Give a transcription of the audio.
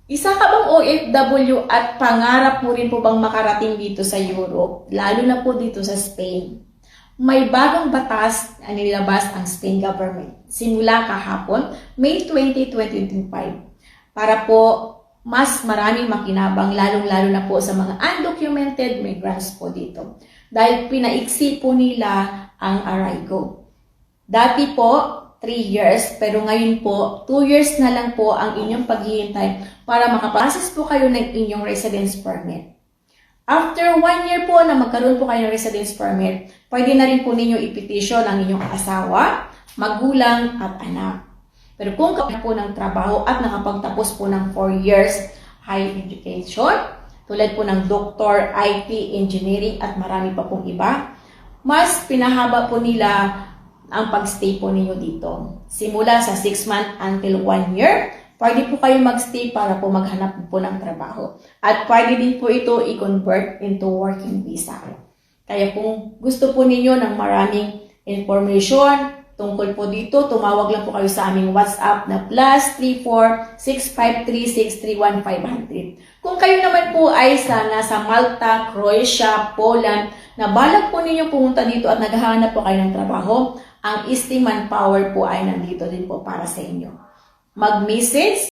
Isa ka bang OFW at pangarap mo rin po bang makarating dito sa Europe, lalo na po dito sa Spain? May bagong batas na nilabas ang Spain government simula kahapon, May 2025, para po mas maraming makinabang, lalong-lalo na po sa mga undocumented migrants po dito. Dahil pinaiksi po nila ang Arrigo. Dati po, 3 years, pero ngayon po, 2 years na lang po ang inyong paghihintay para makapasis po kayo ng inyong residence permit. After 1 year po na magkaroon po kayo ng residence permit, pwede na rin po ninyo i-petition ang inyong asawa, magulang at anak. Pero kung kapag po ng trabaho at nakapagtapos po ng 4 years higher education, tulad po ng doctor, IT, engineering at marami pa pong iba, mas pinahaba po nila ang pagstay po ninyo dito. Simula sa 6 months until 1 year, pwede po kayo magstay para po maghanap po ng trabaho. At pwede din po ito i-convert into working visa. Kaya kung gusto po ninyo ng maraming information tungkol po dito, tumawag lang po kayo sa aming WhatsApp na +34-6536-31500. Kung kayo naman po ay nasa Malta, Croatia, Poland, na balak po ninyo pumunta dito at naghahanap po kayo ng trabaho, ang Easty Manpower po ay nandito din po para sa inyo. Mag-message